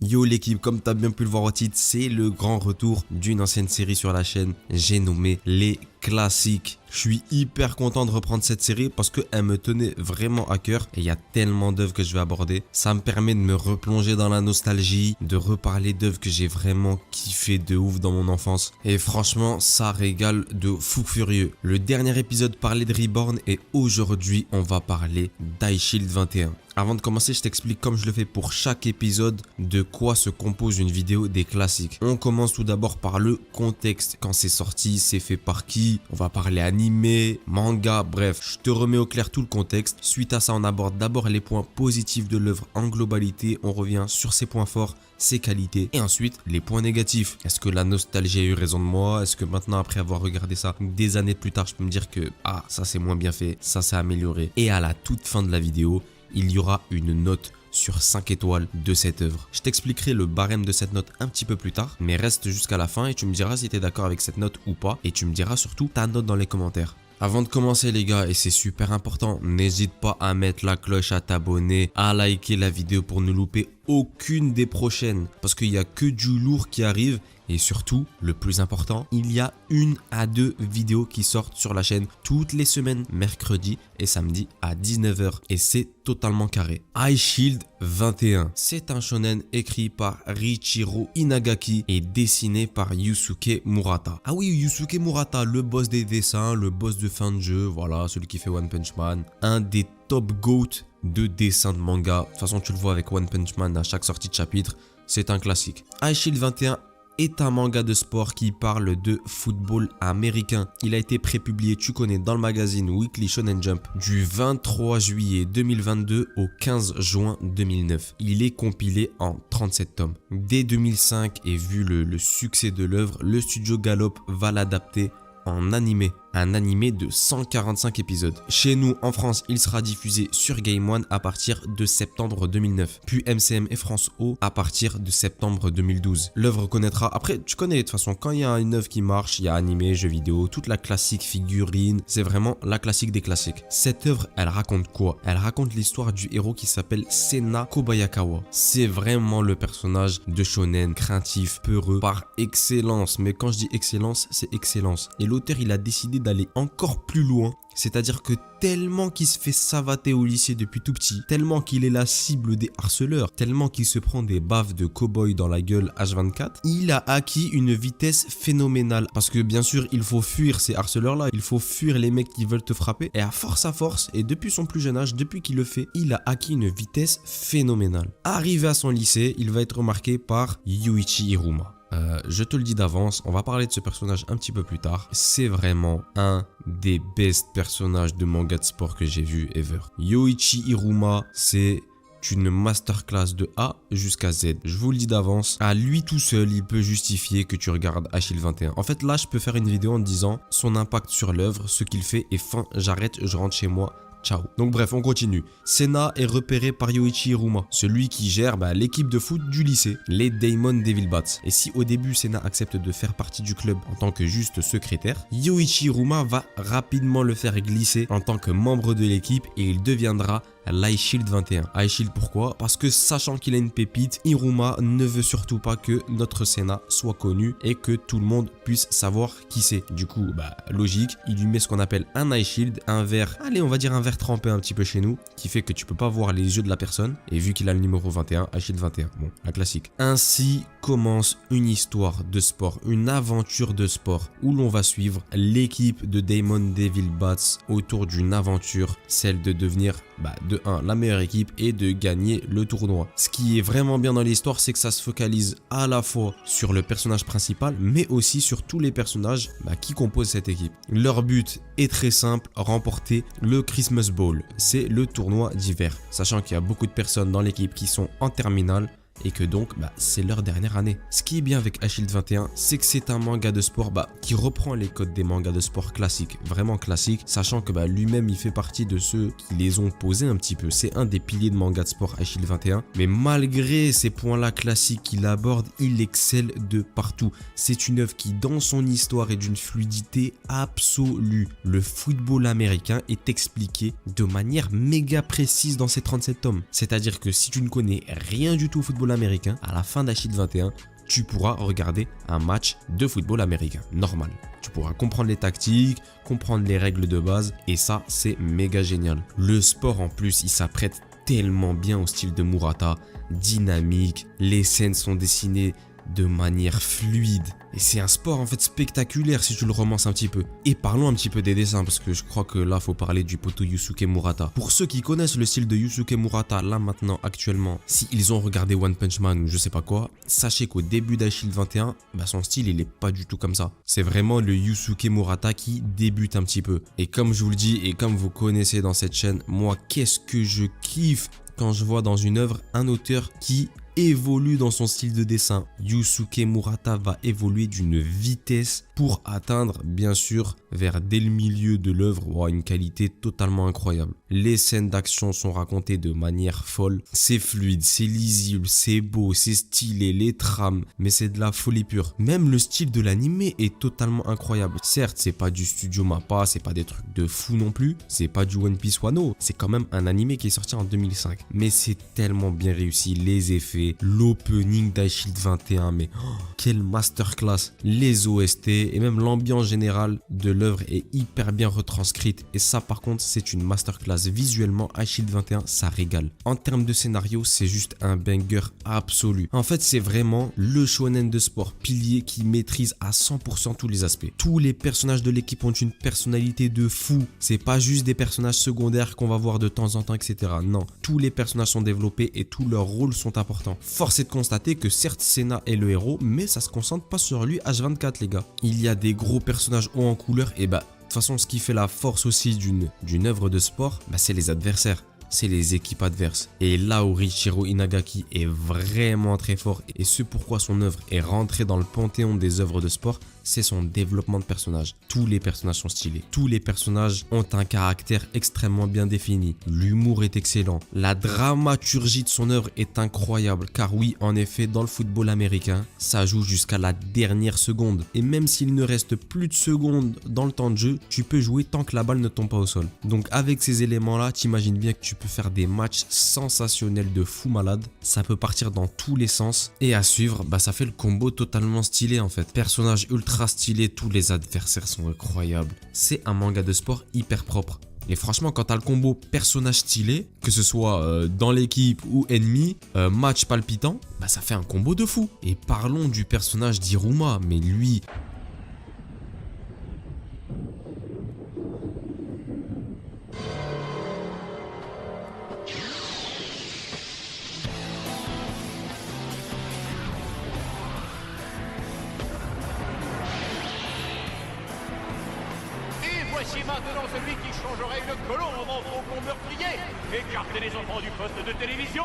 Yo l'équipe, comme t'as bien pu le voir au titre, c'est le grand retour d'une ancienne série sur la chaîne. J'ai nommé les classiques. Je suis hyper content de reprendre cette série parce qu'elle me tenait vraiment à cœur et il y a tellement d'œuvres que je vais aborder. Ça me permet de me replonger dans la nostalgie, de reparler d'œuvres que j'ai vraiment kiffé de ouf dans mon enfance. Et franchement, ça régale de fou furieux. Le dernier épisode parlait de Reborn et aujourd'hui, on va parler d'Ice-Shield 21. Avant de commencer, je t'explique comme je le fais pour chaque épisode de quoi se compose une vidéo des classiques. On commence tout d'abord par le contexte. Quand c'est sorti, c'est fait par qui? On va parler animé, manga, bref. Je te remets au clair tout le contexte. Suite à ça, on aborde d'abord les points positifs de l'œuvre en globalité. On revient sur ses points forts, ses qualités et ensuite les points négatifs. Est-ce que la nostalgie a eu raison de moi? Est-ce que maintenant, après avoir regardé ça des années plus tard, je peux me dire que ça c'est moins bien fait, ça s'est amélioré? Et à la toute fin de la vidéo, il y aura une note sur 5 étoiles de cette œuvre. Je t'expliquerai le barème de cette note un petit peu plus tard, mais reste jusqu'à la fin et tu me diras si tu es d'accord avec cette note ou pas, et tu me diras surtout ta note dans les commentaires. Avant de commencer les gars, et c'est super important, n'hésite pas à mettre la cloche, à t'abonner, à liker la vidéo pour ne louper aucune des prochaines, parce qu'il n'y a que du lourd qui arrive. Et surtout, le plus important, il y a 1 à 2 vidéos qui sortent sur la chaîne toutes les semaines, mercredi et samedi à 19 h. Et c'est totalement carré. Ice-Shield 21. C'est un shonen écrit par Riichiro Inagaki et dessiné par Yusuke Murata. Ah oui, Yusuke Murata, le boss des dessins, le boss de fin de jeu, voilà, celui qui fait One Punch Man. Un des top GOAT de dessin de manga. De toute façon, tu le vois avec One Punch Man à chaque sortie de chapitre, c'est un classique. Ice-Shield 21 est un manga de sport qui parle de football américain. Il a été prépublié, tu connais, dans le magazine Weekly Shonen Jump du 23 juillet 2022 au 15 juin 2009. Il est compilé en 37 tomes. Dès 2005 et vu le succès de l'œuvre, le studio Gallop va l'adapter en animé. Un animé de 145 épisodes. Chez nous, en France, il sera diffusé sur Game One à partir de septembre 2009. Puis MCM et France O à partir de septembre 2012. L'œuvre connaîtra... Après, tu connais de toute façon, quand il y a une œuvre qui marche, il y a animé, jeux vidéo, toute la classique figurine. C'est vraiment la classique des classiques. Cette œuvre, elle raconte quoi? Elle raconte l'histoire du héros qui s'appelle Sena Kobayakawa. C'est vraiment le personnage de shonen, craintif, peureux, par excellence. Mais quand je dis excellence, c'est excellence. Et l'auteur, il a décidé d'aller encore plus loin, c'est-à-dire que tellement qu'il se fait savater au lycée depuis tout petit, tellement qu'il est la cible des harceleurs, tellement qu'il se prend des baffes de cow-boy dans la gueule H24, il a acquis une vitesse phénoménale. Parce que bien sûr, il faut fuir ces harceleurs-là, il faut fuir les mecs qui veulent te frapper. Et à force, et depuis son plus jeune âge, depuis qu'il le fait, il a acquis une vitesse phénoménale. Arrivé à son lycée, il va être remarqué par Yuichi Hiruma. Je te le dis d'avance, on va parler de ce personnage un petit peu plus tard. C'est vraiment un des best personnages de manga de sport que j'ai vu ever. Yoichi Hiruma, c'est une masterclass de A jusqu'à Z. Je vous le dis d'avance, à lui tout seul, il peut justifier que tu regardes Ice-Shield 21. En fait, là, je peux faire une vidéo en te disant son impact sur l'œuvre, ce qu'il fait et fin, j'arrête, je rentre chez moi. Ciao. Donc bref, on continue. Sena est repéré par Yoichi Hiruma, celui qui gère l'équipe de foot du lycée, les Daemon Devil Bats. Et si au début Sena accepte de faire partie du club en tant que juste secrétaire, Yoichi Hiruma va rapidement le faire glisser en tant que membre de l'équipe et il deviendra l'Ice-Shield 21. Ice-Shield pourquoi? Parce que sachant qu'il a une pépite, Hiruma ne veut surtout pas que notre Sena soit connu et que tout le monde puisse savoir qui c'est. Du coup, logique, il lui met ce qu'on appelle un Ice-Shield, un verre, allez on va dire un verre trempé un petit peu chez nous, qui fait que tu peux pas voir les yeux de la personne. Et vu qu'il a le numéro 21, Ice-Shield 21, bon, la classique. Ainsi commence une histoire de sport, une aventure de sport, où l'on va suivre l'équipe de Daemon Devil Bats autour d'une aventure, celle de devenir de 1 la meilleure équipe et de gagner le tournoi. Ce qui est vraiment bien dans l'histoire, c'est que ça se focalise à la fois sur le personnage principal mais aussi sur tous les personnages qui composent cette équipe. Leur but est très simple, remporter le Christmas Bowl. C'est le tournoi d'hiver, sachant qu'il y a beaucoup de personnes dans l'équipe qui sont en terminale et que donc c'est leur dernière année. Ce qui est bien avec Ice-Shield 21, c'est que c'est un manga de sport qui reprend les codes des mangas de sport classiques, vraiment classiques, sachant que lui-même il fait partie de ceux qui les ont posés un petit peu. C'est un des piliers de manga de sport Ice-Shield 21, mais malgré ces points-là classiques qu'il aborde, il excelle de partout. C'est une œuvre qui dans son histoire est d'une fluidité absolue. Le football américain est expliqué de manière méga précise dans ces 37 tomes. C'est-à-dire que si tu ne connais rien du tout au football football américain, à la fin d'Ice Shield 21, tu pourras regarder un match de football américain, normal. Tu pourras comprendre les tactiques, comprendre les règles de base et ça, c'est méga génial. Le sport en plus, il s'apprête tellement bien au style de Murata, dynamique, les scènes sont dessinées de manière fluide. Et c'est un sport en fait spectaculaire si tu le romances un petit peu. Et parlons un petit peu des dessins parce que je crois que là faut parler du poteau Yusuke Murata. Pour ceux qui connaissent le style de Yusuke Murata là maintenant actuellement, si ils ont regardé One Punch Man ou je sais pas quoi, sachez qu'au début d'Ice Shield 21, son style il est pas du tout comme ça. C'est vraiment le Yusuke Murata qui débute un petit peu. Et comme je vous le dis et comme vous connaissez dans cette chaîne, moi qu'est-ce que je kiffe quand je vois dans une œuvre un auteur qui évolue dans son style de dessin. Yusuke Murata va évoluer d'une vitesse pour atteindre, bien sûr, vers dès le milieu de l'œuvre, une qualité totalement incroyable. Les scènes d'action sont racontées de manière folle. C'est fluide, c'est lisible, c'est beau, c'est stylé, les trames, mais c'est de la folie pure. Même le style de l'animé est totalement incroyable. Certes, c'est pas du studio Mappa, c'est pas des trucs de fou non plus, c'est pas du One Piece Wano, c'est quand même un animé qui est sorti en 2005. Mais c'est tellement bien réussi, les effets, l'opening d'Ice Shield 21, mais quelle masterclass. Les OST et même l'ambiance générale de l'œuvre est hyper bien retranscrite et ça par contre c'est une masterclass. Visuellement, Ice Shield 21 ça régale. En termes de scénario, c'est juste un banger absolu. En fait, c'est vraiment le shonen de sport pilier qui maîtrise à 100% tous les aspects. Tous les personnages de l'équipe ont une personnalité de fou. C'est pas juste des personnages secondaires qu'on va voir de temps en temps, etc. Non, tous les personnages sont développés et tous leurs rôles sont importants. Force est de constater que certes Senna est le héros, mais ça se concentre pas sur lui H24 les gars. Il y a des gros personnages hauts en couleur et de toute façon ce qui fait la force aussi d'une œuvre de sport, c'est les adversaires. C'est les équipes adverses. Et là où Riichiro Inagaki est vraiment très fort et ce pourquoi son œuvre est rentrée dans le panthéon des œuvres de sport, c'est son développement de personnages. Tous les personnages sont stylés. Tous les personnages ont un caractère extrêmement bien défini. L'humour est excellent. La dramaturgie de son œuvre est incroyable. Car oui, en effet, dans le football américain, ça joue jusqu'à la dernière seconde. Et même s'il ne reste plus de secondes dans le temps de jeu, tu peux jouer tant que la balle ne tombe pas au sol. Donc avec ces éléments-là, t'imagines bien que tu peux faire des matchs sensationnels de fou malade. Ça peut partir dans tous les sens. Et à suivre, ça fait le combo totalement stylé en fait. Personnage ultra stylé, tous les adversaires sont incroyables. C'est un manga de sport hyper propre. Et franchement, quand t'as le combo personnage stylé, que ce soit dans l'équipe ou ennemi, match palpitant, ça fait un combo de fou. Et parlons du personnage d'Iruma, mais lui... Voici maintenant celui qui changerait une colombe en faucon meurtrier. Écartez les enfants du poste de télévision.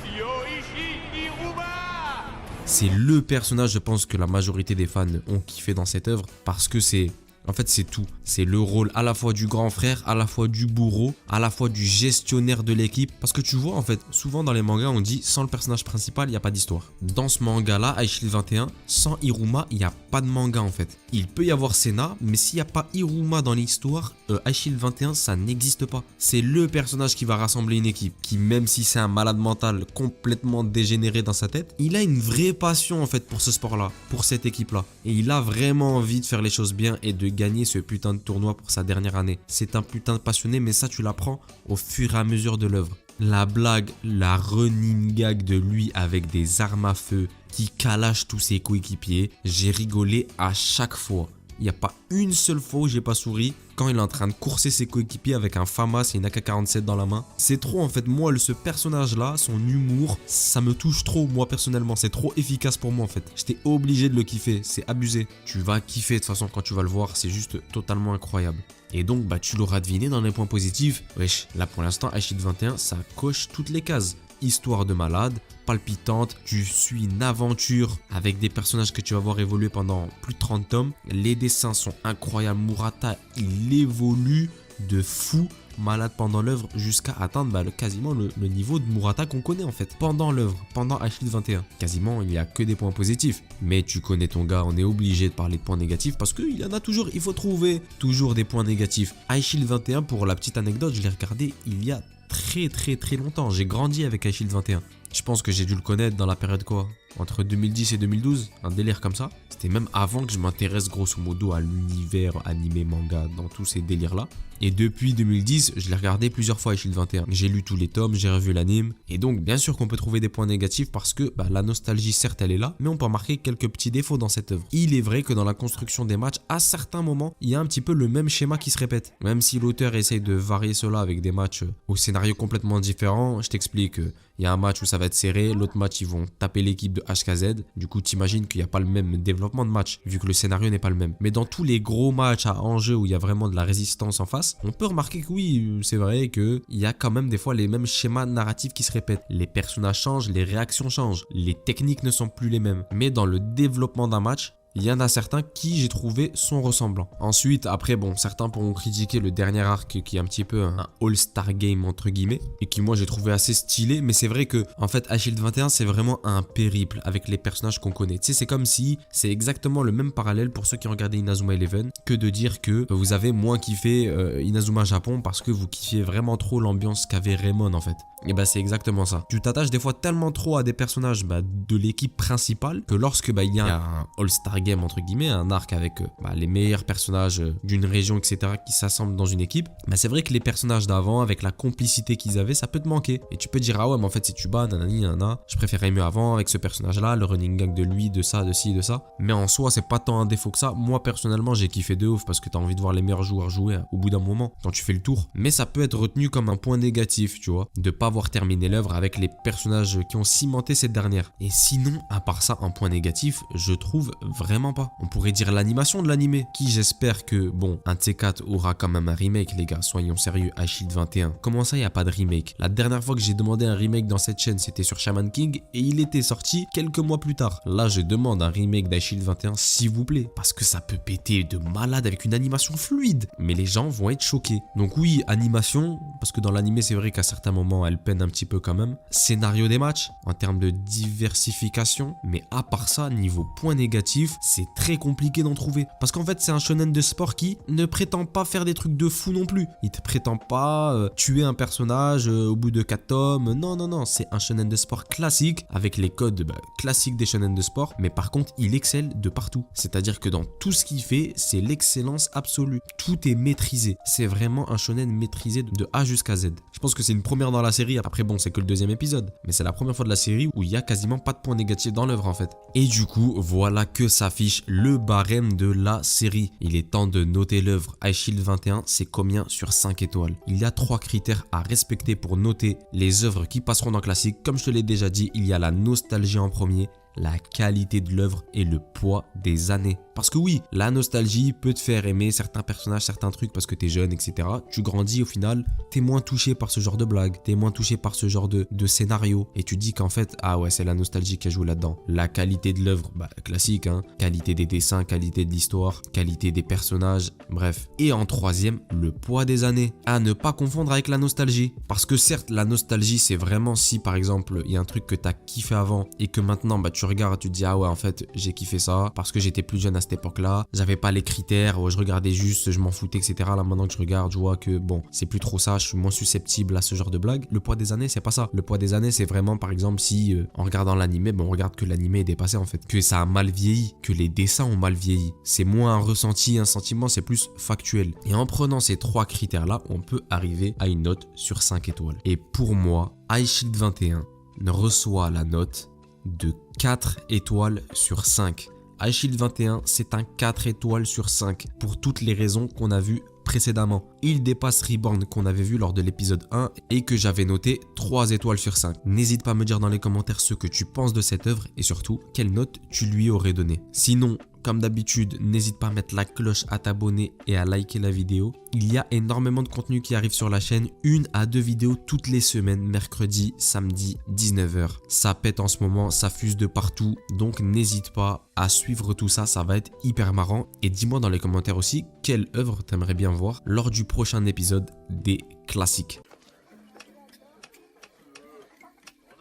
Yoichi Iruma. C'est le personnage, je pense, que la majorité des fans ont kiffé dans cette œuvre parce que c'est... En fait, c'est tout. C'est le rôle à la fois du grand frère, à la fois du bourreau, à la fois du gestionnaire de l'équipe. Parce que tu vois, en fait, souvent dans les mangas, on dit sans le personnage principal, il n'y a pas d'histoire. Dans ce manga-là, Ice Shield 21, sans Iruma, il n'y a pas de manga en fait. Il peut y avoir Senna, mais s'il n'y a pas Iruma dans l'histoire, Ice Shield 21, ça n'existe pas. C'est le personnage qui va rassembler une équipe, qui même si c'est un malade mental complètement dégénéré dans sa tête, il a une vraie passion en fait pour ce sport-là, pour cette équipe-là. Et il a vraiment envie de faire les choses bien et de gagner ce putain de tournoi pour sa dernière année. C'est un putain de passionné, mais ça tu l'apprends au fur et à mesure de l'œuvre. La blague, la running gag de lui avec des armes à feu qui calage tous ses coéquipiers, j'ai rigolé à chaque fois. Il n'y a pas une seule fois où j'ai pas souri quand il est en train de courser ses coéquipiers avec un FAMAS et une AK-47 dans la main. C'est trop en fait, moi ce personnage là, son humour, ça me touche trop moi personnellement, c'est trop efficace pour moi en fait. J'étais obligé de le kiffer, c'est abusé. Tu vas kiffer de toute façon quand tu vas le voir, c'est juste totalement incroyable. Et donc tu l'auras deviné dans les points positifs, wesh, là pour l'instant Ice Shield 21 ça coche toutes les cases. Histoire de malade, palpitante, tu suis une aventure avec des personnages que tu vas voir évoluer pendant plus de 30 tomes. Les dessins sont incroyables, Murata il évolue de fou malade pendant l'œuvre jusqu'à atteindre quasiment le niveau de Murata qu'on connaît en fait pendant l'œuvre, pendant Ice Shield 21. Quasiment il n'y a que des points positifs, mais tu connais ton gars, on est obligé de parler de points négatifs parce qu'il y en a toujours, il faut trouver toujours des points négatifs. Ice Shield 21, pour la petite anecdote, je l'ai regardé il y a très longtemps, j'ai grandi avec Ice Shield 21 Je pense que j'ai dû le connaître dans la période quoi, entre 2010 et 2012, un délire comme ça. C'était même avant que je m'intéresse grosso modo à l'univers animé, manga, dans tous ces délires-là. Et depuis 2010, je l'ai regardé plusieurs fois Shield 21. J'ai lu tous les tomes, j'ai revu l'anime. Et donc, bien sûr qu'on peut trouver des points négatifs parce que la nostalgie, certes, elle est là, mais on peut remarquer quelques petits défauts dans cette œuvre. Il est vrai que dans la construction des matchs, à certains moments, il y a un petit peu le même schéma qui se répète. Même si l'auteur essaye de varier cela avec des matchs au scénario complètement différent, je t'explique. Il y a un match où ça va être serré, l'autre match ils vont taper l'équipe de HKZ. Du coup, t'imagines qu'il n'y a pas le même développement de match, vu que le scénario n'est pas le même. Mais dans tous les gros matchs à enjeu où il y a vraiment de la résistance en face, on peut remarquer que oui, c'est vrai qu'il y a quand même des fois les mêmes schémas narratifs qui se répètent. Les personnages changent, les réactions changent, les techniques ne sont plus les mêmes. Mais dans le développement d'un match, il y en a certains qui, j'ai trouvé, sont ressemblants. Ensuite, après, bon, certains pourront critiquer le dernier arc qui est un petit peu un all-star game, entre guillemets, et qui, moi, j'ai trouvé assez stylé. Mais c'est vrai que, en fait, Shield 21, c'est vraiment un périple avec les personnages qu'on connaît. Tu sais, c'est comme si c'est exactement le même parallèle pour ceux qui ont regardé Inazuma Eleven que de dire que vous avez moins kiffé Inazuma Japon parce que vous kiffiez vraiment trop l'ambiance qu'avait Raymond, en fait. Et c'est exactement ça. Tu t'attaches des fois tellement trop à des personnages de l'équipe principale que lorsque il y a un all-star game entre guillemets, un arc avec les meilleurs personnages d'une région, etc. qui s'assemblent dans une équipe, c'est vrai que les personnages d'avant, avec la complicité qu'ils avaient, ça peut te manquer. Et tu peux dire, ah ouais, mais en fait, si tu bats, nanani, nanana, je préférais mieux avant avec ce personnage-là, le running gag de lui, de ça, de ci, de ça. Mais en soi, c'est pas tant un défaut que ça. Moi, personnellement, j'ai kiffé de ouf parce que t'as envie de voir les meilleurs joueurs jouer au bout d'un moment, quand tu fais le tour. Mais ça peut être retenu comme un point négatif, tu vois, de pas avoir terminé l'œuvre avec les personnages qui ont cimenté cette dernière. Et sinon, à part ça, un point négatif, je trouve vraiment pas. On pourrait dire l'animation de l'animé, qui j'espère que, bon, un de ces quatre aura quand même un remake, les gars, soyons sérieux, Shield 21. Comment ça, il n'y a pas de remake? La dernière fois que j'ai demandé un remake dans cette chaîne, c'était sur Shaman King, et il était sorti quelques mois plus tard. Là, je demande un remake d'Shield 21, s'il vous plaît, parce que ça peut péter de malade avec une animation fluide. Mais les gens vont être choqués. Donc oui, animation, parce que dans l'animé, c'est vrai qu'à certains moments, elle peine un petit peu quand même. Scénario des matchs, en termes de diversification, mais à part ça, niveau point négatif, c'est très compliqué d'en trouver. Parce qu'en fait, c'est un shonen de sport qui ne prétend pas faire des trucs de fou non plus. Il te prétend pas tuer un personnage au bout de 4 tomes. Non, non, non, c'est un shonen de sport classique, avec les codes classiques des shonen de sport, mais par contre, il excelle de partout. C'est-à-dire que dans tout ce qu'il fait, c'est l'excellence absolue. Tout est maîtrisé. C'est vraiment un shonen maîtrisé de A jusqu'à Z. Je pense que c'est une première dans la série. Après, bon, c'est que le deuxième épisode. Mais c'est la première fois de la série où il y a quasiment pas de points négatifs dans l'œuvre, en fait. Et du coup, voilà que s'affiche le barème de la série. Il est temps de noter l'œuvre. Shield 21, c'est combien sur 5 étoiles? Il y a 3 critères à respecter pour noter les œuvres qui passeront dans classique. Comme je te l'ai déjà dit, il y a la nostalgie en premier, la qualité de l'œuvre et le poids des années. Parce que oui, la nostalgie peut te faire aimer certains personnages, certains trucs parce que t'es jeune, etc. Tu grandis au final, t'es moins touché par ce genre de blagues, t'es moins touché par ce genre de scénario. Et tu dis qu'en fait, ah ouais, c'est la nostalgie qui a joué là-dedans. La qualité de l'œuvre, classique, hein. Qualité des dessins, qualité de l'histoire, qualité des personnages, bref. Et en troisième, le poids des années. À ne pas confondre avec la nostalgie. Parce que certes, la nostalgie, c'est vraiment si par exemple, il y a un truc que t'as kiffé avant et que maintenant, tu regardes, tu te dis, ah ouais, en fait, j'ai kiffé ça parce que j'étais plus jeune à cette époque-là, j'avais pas les critères, je regardais juste, je m'en foutais, etc. Là, maintenant que je regarde, je vois que bon, c'est plus trop ça, je suis moins susceptible à ce genre de blagues. Le poids des années, c'est pas ça. Le poids des années, c'est vraiment, par exemple, si en regardant l'animé, on regarde que l'animé est dépassé en fait, que ça a mal vieilli, que les dessins ont mal vieilli. C'est moins un ressenti, un sentiment, c'est plus factuel. Et en prenant ces 3 critères-là, on peut arriver à une note sur 5 étoiles. Et pour moi, Shield 21 reçoit la note de 4 étoiles sur 5. Shield 21, c'est un 4 étoiles sur 5 pour toutes les raisons qu'on a vues précédemment. Il dépasse Reborn qu'on avait vu lors de l'épisode 1 et que j'avais noté 3 étoiles sur 5. N'hésite pas à me dire dans les commentaires ce que tu penses de cette œuvre et surtout quelle note tu lui aurais donné. Sinon, comme d'habitude, n'hésite pas à mettre la cloche, à t'abonner et à liker la vidéo. Il y a énormément de contenu qui arrive sur la chaîne, 1 à 2 vidéos toutes les semaines, mercredi, samedi, 19h. Ça pète en ce moment, ça fuse de partout, donc n'hésite pas à suivre tout ça, ça va être hyper marrant. Et dis-moi dans les commentaires aussi, quelle œuvre t'aimerais bien voir lors du prochain épisode des classiques.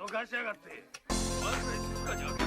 脅かしやがって。まずい静かに開け